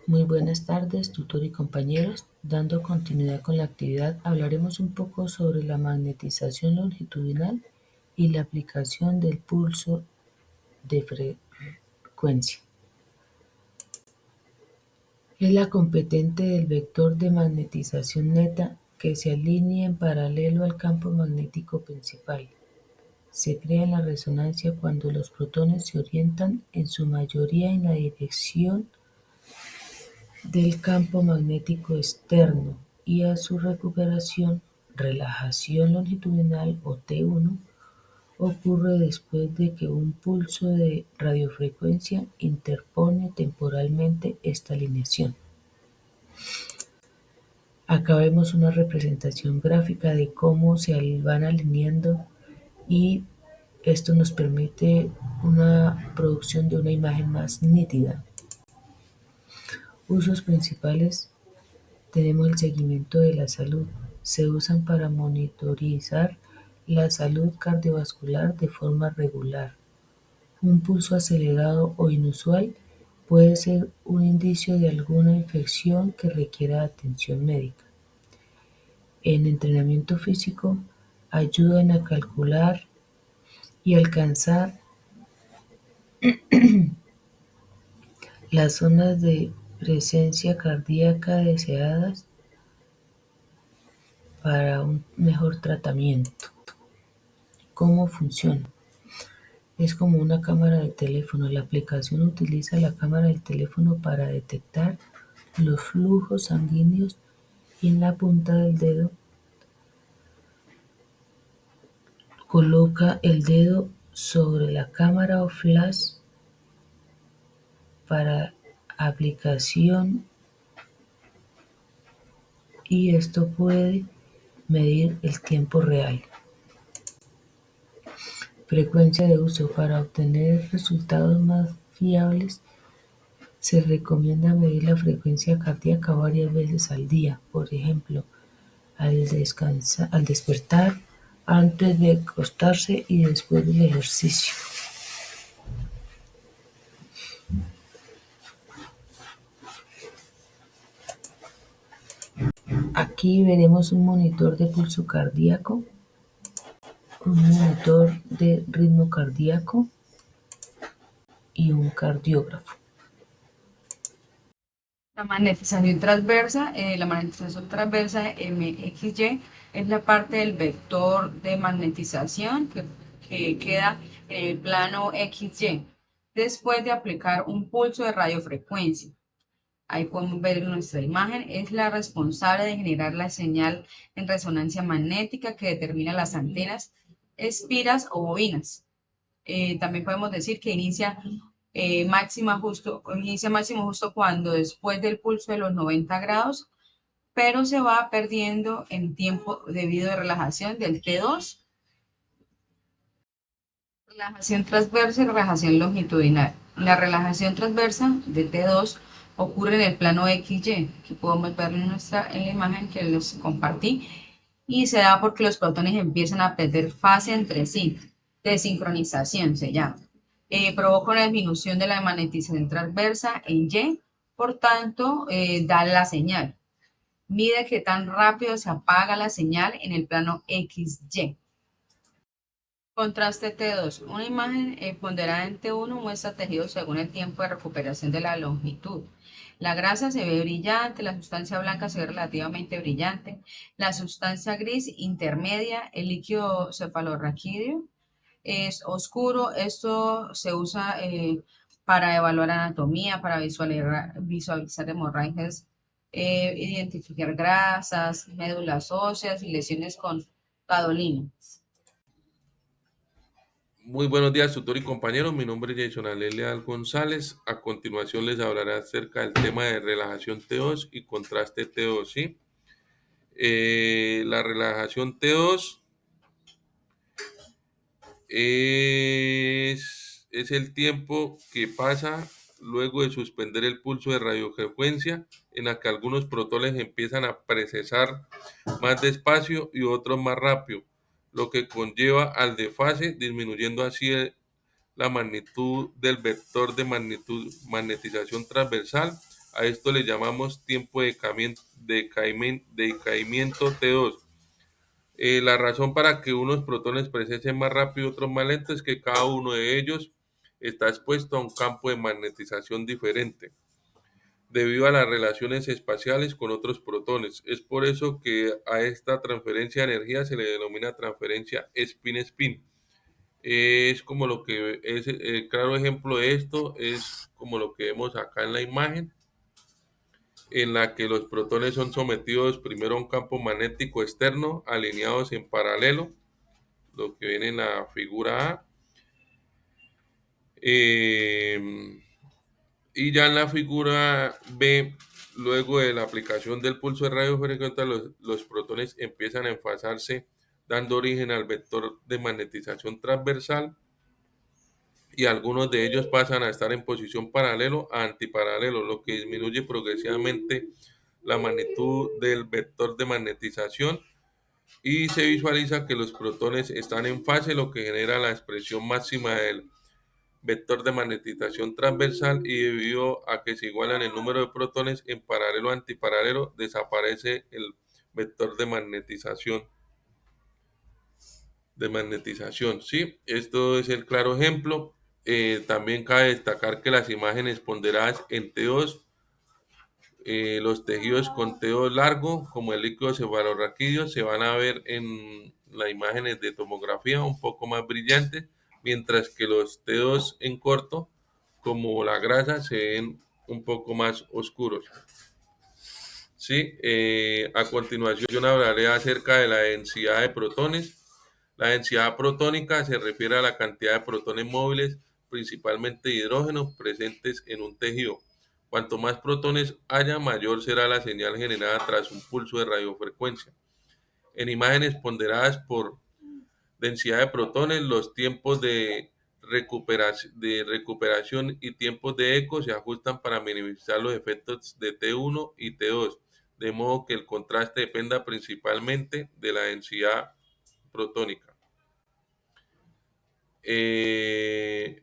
Muy buenas tardes, tutor y compañeros. Dando continuidad con la actividad, hablaremos un poco sobre la magnetización longitudinal y la aplicación del pulso de frecuencia. Es la competente del vector de magnetización neta que se alinea en paralelo al campo magnético principal. Se crea en la resonancia cuando los protones se orientan en su mayoría en la dirección del campo magnético externo y a su recuperación, relajación longitudinal o T1, ocurre después de que un pulso de radiofrecuencia interpone temporalmente esta alineación. Acá vemos una representación gráfica de cómo se van alineando y esto nos permite una producción de una imagen más nítida. Usos principales: tenemos el seguimiento de la salud. Se usan para monitorizar la salud cardiovascular de forma regular. Un pulso acelerado o inusual puede ser un indicio de alguna infección que requiera atención médica. En entrenamiento físico, ayudan a calcular y alcanzar las zonas de presencia cardíaca deseadas para un mejor tratamiento. ¿Cómo funciona? Es como una cámara de teléfono. La aplicación utiliza la cámara del teléfono para detectar los flujos sanguíneos y en la punta del dedo coloca el dedo sobre la cámara o flash para aplicación y esto puede medir el tiempo real. Frecuencia de uso: para obtener resultados más fiables se recomienda medir la frecuencia cardíaca varias veces al día, por ejemplo, al despertar, antes de acostarse y después del ejercicio. Aquí veremos un monitor de pulso cardíaco, un monitor de ritmo cardíaco y un cardiógrafo. La magnetización transversa MXY es la parte del vector de magnetización que queda en el plano XY después de aplicar un pulso de radiofrecuencia. Ahí podemos ver en nuestra imagen, es la responsable de generar la señal en resonancia magnética que determina las antenas, espiras o bobinas. También podemos decir que inicia máximo justo cuando después del pulso de los 90 grados, pero se va perdiendo en tiempo debido a relajación del T2, relajación transversa y relajación longitudinal. La relajación transversa de T2 ocurre en el plano XY, que podemos ver en la imagen que les compartí, y se da porque los protones empiezan a perder fase entre sí, desincronización se llama. Provoca una disminución de la magnetización transversa en Y, por tanto, da la señal. Mide qué tan rápido se apaga la señal en el plano XY. Contraste T2. Una imagen ponderada en T1 muestra tejidos según el tiempo de recuperación de la longitud. La grasa se ve brillante, la sustancia blanca se ve relativamente brillante, la sustancia gris intermedia, el líquido cefalorraquídeo es oscuro. Esto se usa para evaluar anatomía, para visualizar hemorragias, identificar grasas, médulas óseas y lesiones con gadolino. Muy buenos días, tutor y compañeros. Mi nombre es Jason Alelia González. A continuación les hablaré acerca del tema de relajación T2 y contraste T2, ¿sí? La relajación T2 es el tiempo que pasa luego de suspender el pulso de radiofrecuencia, en la que algunos protones empiezan a procesar más despacio y otros más rápido, lo que conlleva al desfase, disminuyendo así la magnitud del vector de magnetización transversal A esto le llamamos tiempo de decaimiento T2. La razón para que unos protones precesen más rápido y otros más lento es que cada uno de ellos está expuesto a un campo de magnetización diferente debido a las relaciones espaciales con otros protones. Es por eso que a esta transferencia de energía se le denomina transferencia spin-spin. Es como lo que es el claro ejemplo de esto, es como lo que vemos acá en la imagen, en la que los protones son sometidos primero a un campo magnético externo, alineados en paralelo, lo que viene en la figura A. Y ya en la figura B, luego de la aplicación del pulso de radiofrecuencia, los protones empiezan a enlazarse, dando origen al vector de magnetización transversal, y algunos de ellos pasan a estar en posición paralelo a antiparalelo, lo que disminuye progresivamente la magnitud del vector de magnetización, y se visualiza que los protones están en fase, lo que genera la expresión máxima del vector de magnetización transversal, y debido a que se igualan el número de protones en paralelo o antiparalelo, desaparece el vector de magnetización. Sí, esto es el claro ejemplo. También cabe destacar que las imágenes ponderadas en T2, los tejidos con T2 largo, como el líquido cefalorraquídeo, se van a ver en las imágenes de tomografía un poco más brillantes, mientras que los T2 en corto, como la grasa, se ven un poco más oscuros. Sí, a continuación yo hablaré acerca de la densidad de protones. La densidad protónica se refiere a la cantidad de protones móviles, principalmente hidrógenos, presentes en un tejido. Cuanto más protones haya, mayor será la señal generada tras un pulso de radiofrecuencia. En imágenes ponderadas por densidad de protones, los tiempos de recuperación y tiempos de eco se ajustan para minimizar los efectos de T1 y T2, de modo que el contraste dependa principalmente de la densidad protónica. Eh,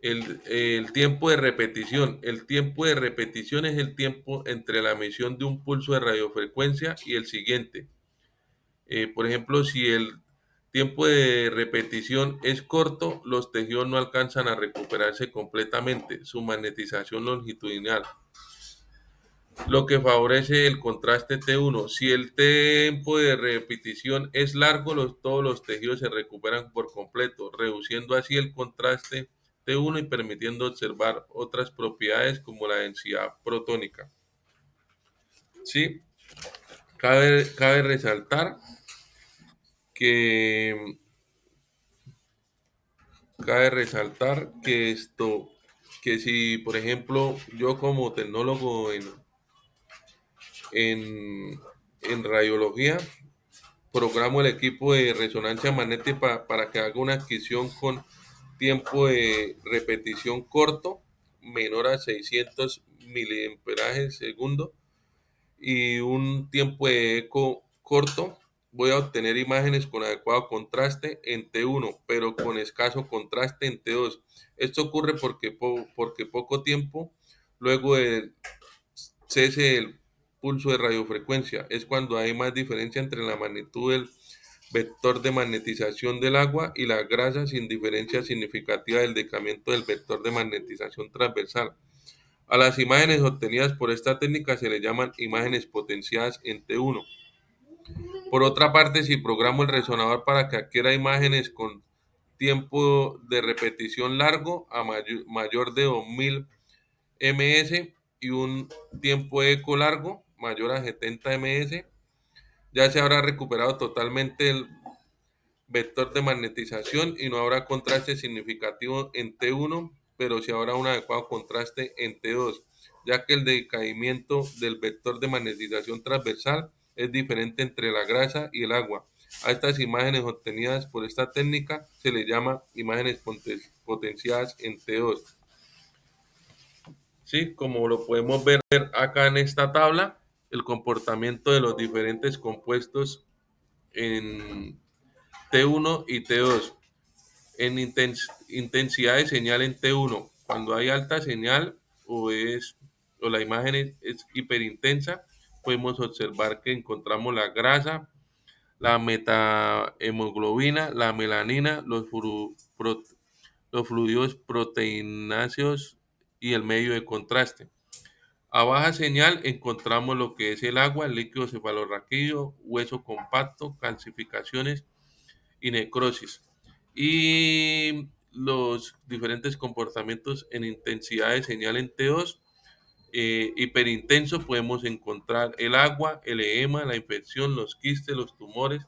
el tiempo de repetición. El tiempo de repetición es el tiempo entre la emisión de un pulso de radiofrecuencia y el siguiente. Por ejemplo, si el tiempo de repetición es corto, los tejidos no alcanzan a recuperarse completamente su magnetización longitudinal, lo que favorece el contraste T1. Si el tiempo de repetición es largo, todos los tejidos se recuperan por completo, reduciendo así el contraste T1 y permitiendo observar otras propiedades como la densidad protónica. Sí, cabe resaltar que que si, por ejemplo, yo como tecnólogo en, en radiología, programo el equipo de resonancia magnética para que haga una adquisición con tiempo de repetición corto, menor a 600 miliamperajes segundo, y un tiempo de eco corto, voy a obtener imágenes con adecuado contraste en T1, pero con escaso contraste en T2. Esto ocurre porque poco tiempo luego del cese del pulso de radiofrecuencia es cuando hay más diferencia entre la magnitud del vector de magnetización del agua y la grasa, sin diferencia significativa del decaimiento del vector de magnetización transversal. A las imágenes obtenidas por esta técnica se le llaman imágenes potenciadas en T1. Por otra parte, si programo el resonador para que adquiera imágenes con tiempo de repetición largo a mayor de 2000 ms y un tiempo de eco largo mayor a 70 ms, ya se habrá recuperado totalmente el vector de magnetización y no habrá contraste significativo en T1, pero sí habrá un adecuado contraste en T2, ya que el decaimiento del vector de magnetización transversal es diferente entre la grasa y el agua. A estas imágenes obtenidas por esta técnica se les llama imágenes potenciadas en T2. Sí, como lo podemos ver acá en esta tabla, el comportamiento de los diferentes compuestos en T1 y T2. En intensidad de señal en T1, cuando hay alta señal o es o la imagen es hiperintensa, podemos observar que encontramos la grasa, la metahemoglobina, la melanina, los fluidos proteináceos y el medio de contraste. A baja señal encontramos lo que es el agua, el líquido cefalorraquídeo, hueso compacto, calcificaciones y necrosis. Y los diferentes comportamientos en intensidad de señal en T2, hiperintenso podemos encontrar el agua, el edema, la infección, los quistes, los tumores.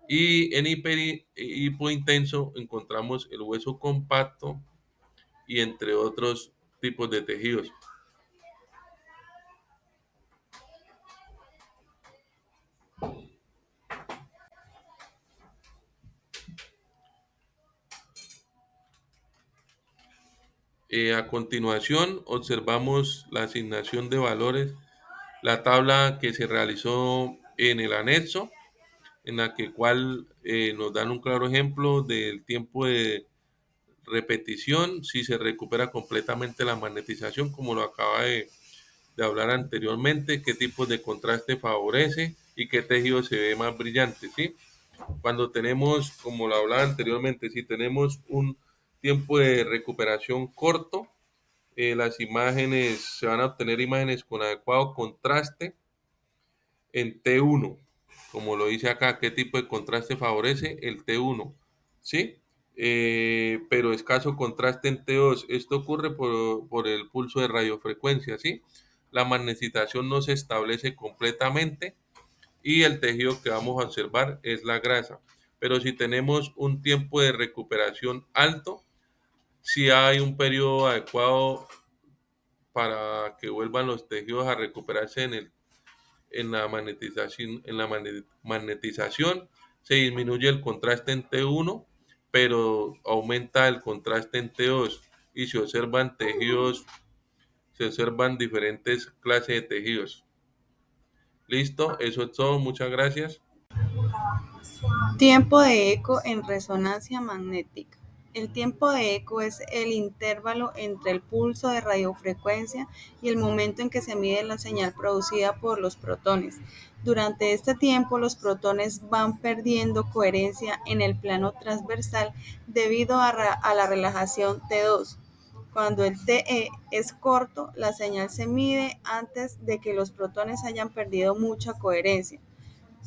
Y en hipointenso encontramos el hueso compacto y entre otros tipos de tejidos. A continuación, observamos la asignación de valores, la tabla que se realizó en el anexo, en la que cual nos dan un claro ejemplo del tiempo de repetición, si se recupera completamente la magnetización, como lo acaba de hablar anteriormente, qué tipo de contraste favorece y qué tejido se ve más brillante, ¿sí? Cuando tenemos, como lo hablaba anteriormente, si tenemos un tiempo de recuperación corto, las imágenes, se van a obtener imágenes con adecuado contraste en T1, como lo dice acá, qué tipo de contraste favorece el T1, ¿sí? Pero escaso contraste en T2. Esto ocurre por el pulso de radiofrecuencia, ¿sí? La magnetización no se establece completamente y el tejido que vamos a observar es la grasa. Pero si tenemos un tiempo de recuperación alto, si hay un periodo adecuado para que vuelvan los tejidos a recuperarse en la magnetización, se disminuye el contraste en T1, pero aumenta el contraste en T2 y se observan diferentes clases de tejidos. Listo, eso es todo, muchas gracias. Tiempo de eco en resonancia magnética. El tiempo de eco es el intervalo entre el pulso de radiofrecuencia y el momento en que se mide la señal producida por los protones. Durante este tiempo, los protones van perdiendo coherencia en el plano transversal debido a la relajación T2. Cuando el TE es corto, la señal se mide antes de que los protones hayan perdido mucha coherencia.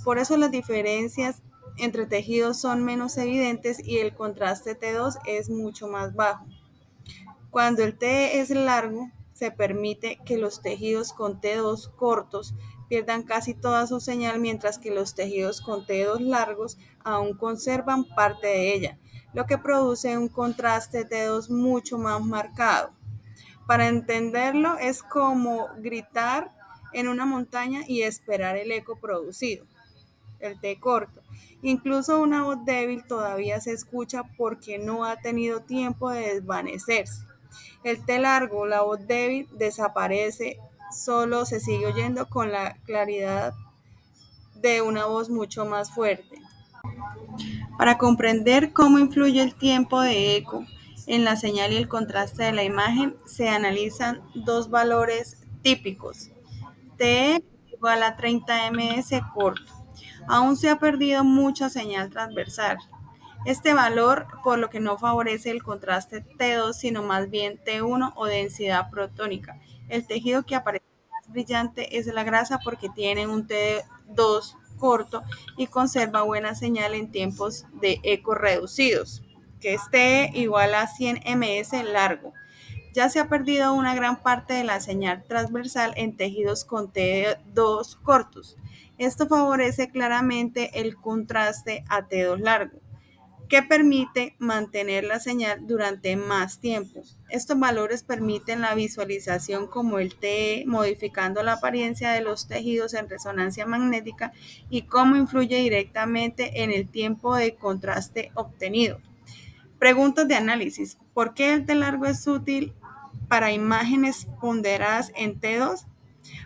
Por eso las diferencias entre tejidos son menos evidentes y el contraste T2 es mucho más bajo. Cuando el T es largo, se permite que los tejidos con T2 cortos pierdan casi toda su señal, mientras que los tejidos con T2 largos aún conservan parte de ella, lo que produce un contraste T2 mucho más marcado. Para entenderlo es como gritar en una montaña y esperar el eco producido. El T corto. Incluso una voz débil todavía se escucha porque no ha tenido tiempo de desvanecerse. El T largo, la voz débil, desaparece, solo se sigue oyendo con la claridad de una voz mucho más fuerte. Para comprender cómo influye el tiempo de eco en la señal y el contraste de la imagen, se analizan dos valores típicos. T igual a 30 ms corto. Aún se ha perdido mucha señal transversal. Este valor, por lo que no favorece el contraste T2, sino más bien T1 o densidad protónica. El tejido que aparece más brillante es la grasa porque tiene un T2 corto y conserva buena señal en tiempos de eco reducidos, que es T igual a 100 ms largo. Ya se ha perdido una gran parte de la señal transversal en tejidos con T2 cortos. Esto favorece claramente el contraste a T2 largo, que permite mantener la señal durante más tiempo. Estos valores permiten la visualización como el TE, modificando la apariencia de los tejidos en resonancia magnética y cómo influye directamente en el tiempo de contraste obtenido. Preguntas de análisis. ¿Por qué el T largo es útil para imágenes ponderadas en T2?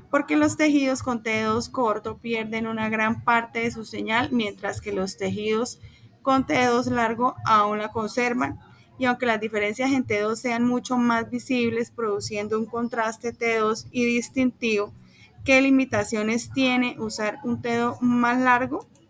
Porque los tejidos con T2 corto pierden una gran parte de su señal, mientras que los tejidos con T2 largo aún la conservan. Y aunque las diferencias en T2 sean mucho más visibles, produciendo un contraste T2 y distintivo, ¿qué limitaciones tiene usar un T2 más largo?